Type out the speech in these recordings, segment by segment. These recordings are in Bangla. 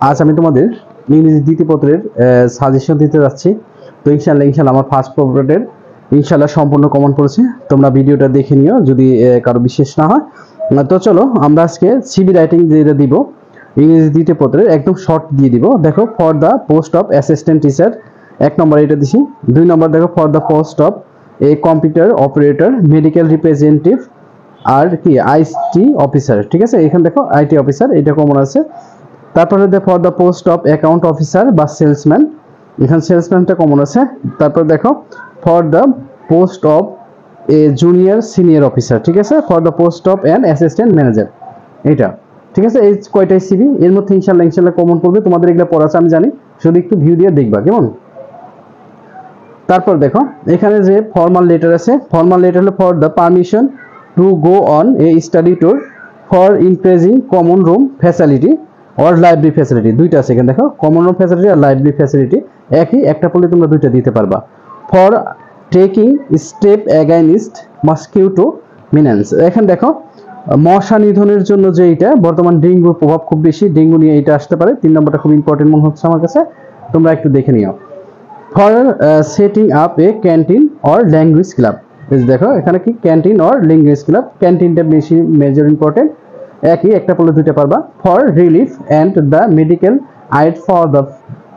আজ আমি তোমাদের ইংরেজি দ্বিতীয় পত্রের সাজেশন দিতে যাচ্ছি। তো ইনশাআল্লাহ আমার ফার্স্ট পত্রের ইনশাআল্লাহ সম্পূর্ণ কমন পড়েছে। তোমরা ভিডিওটা দেখে নিও যদি কারো বিশেষ না হয়। তো চলো আমরা আজকে সিভি রাইটিং যেটা দিব ইংরেজি দ্বিতীয় পত্রের একদম শর্ট দিয়ে দিব। দেখো for the post of assistant teacher 1 number এটা দিছি। 2 নম্বর দেখো for the post of a computer operator, medical representative আর কি আইটি অফিসার। ঠিক আছে, এখানে দেখো আইটি অফিসার এটা কমন আছে। তারপরে for the post of account officer বা সেলসম্যান, এখানে সেলসম্যানটা কমন আছে। তারপর দেখো for the post of A junior senior officer. ঠিক আছে, for the post of an assistant manager এটা। ঠিক আছে, এই কয়টাই সিভি এর মধ্যে ইনশাল্লাহ কমন পড়বে। তোমাদের এগুলো পড়া আছে আমি জানি, শুধু একটু ভিউ দিয়ে দেখবা কেমন। তারপর দেখো এখানে যে ফর্মাল লেটার আছে, ফর্মাল লেটার হলো for the permission to go on a study tour, for increasing common room facility or library facility. দুইটা আছে এখানে দেখো, কমন রুম ফ্যাসিলিটি আর লাইব্রেরি ফ্যাসিলিটি একই, একটা পড়লে তোমরা দুইটা দিতে পারবা। ফর টেকিং স্টেপ অ্যাগাইনিস্ট মসকিউটো মিনেন্স, এখানে দেখো মশা নিধনের জন্য যে এটা বর্তমান ডেঙ্গুর প্রভাব খুব বেশি, ডেঙ্গু নিয়ে এটা আসতে পারে। 3 নম্বরটা খুব ইম্পর্টেন্ট মনে হচ্ছে আমার কাছে, তোমরা একটু দেখে নিও। For setting up a canteen or language club, দেখো এখানে কি ক্যান্টিন অর ল্যাঙ্গুয়েজ ক্লাব, ক্যান্টিনটা বেশি মেজর ইম্পর্টেন্ট, একই, একটা পড়লে দুইটা পারবা। For relief and the medical aid for the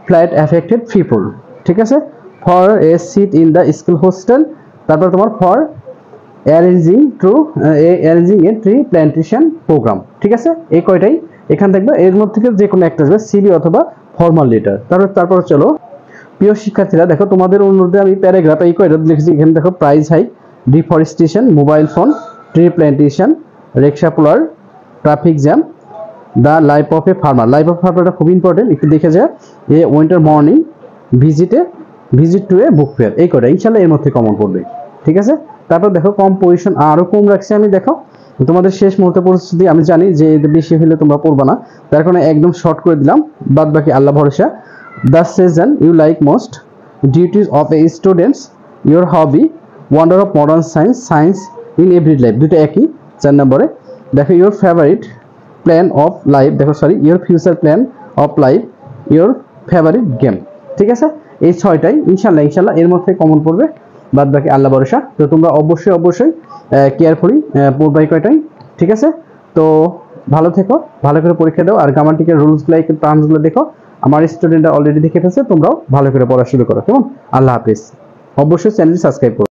flight affected people. ঠিক আছে, for a seat in the school hostel. তারপর তোমার for arranging a tree plantation programme. ঠিক আছে, এই কয়টাই এখান দেখবে, এর মধ্যে যে কোনো একটা আসবে, সিভি অথবা ফর্মাল লেটার। তারপর চলো প্রিয় শিক্ষার্থীরা, দেখো তোমাদের অনুরোধে আমি প্যারাগ্রাফ এই কয়টা লিখেছি। এখানে দেখো price hike, deforestation, mobile phone, tree plantation, rickshaw puller, traffic jam, the life of a farmer. Life of ফার্মারটা খুব ইম্পর্টেন্ট, একটু দেখে যায়। A winter morning visit to a book fair, এই কয়টা ইনশাল্লাহ এর মধ্যে কমন পড়বে। ঠিক আছে, তারপর দেখো কম্পোজিশন আরো কম রাখছি আমি। দেখো তোমাদের শেষ মুহূর্তে পরিস্থিতি আমি জানি যে বেশি হলে তোমরা পড়বা না, তার কারণে একদম শর্ট করে দিলাম, বাদ বাকি আল্লাহ ভরসা। The season you like most, duties of a students, your hobby, wonder of modern science in every life, দুটো একই। 4 নম্বরে দেখো your favorite plan of life, দেখো your future plan of life, your favorite game। ঠিক আছে, এই 6টাই ইনশাল্লাহ এর মধ্যে কমন পড়বে, বাদ বাকি আল্লাহ ভরসা। তো তোমরা অবশ্যই কেয়ারফুলি পড়বাই কয়টাই। ঠিক আছে, তো ভালো থেকো, ভালো করে পরীক্ষা দাও, আর গ্রামাটিক্যাল রুলসগুলো টার্মসগুলো দেখো। আমার স্টুডেন্টরা অলরেডি দেখে ফেলছে, তোমরাও ভালো করে পড়া শুরু করো কেমন। আল্লাহ হাফেজ, অবশ্যই চ্যানেলটি সাবস্ক্রাইব করো।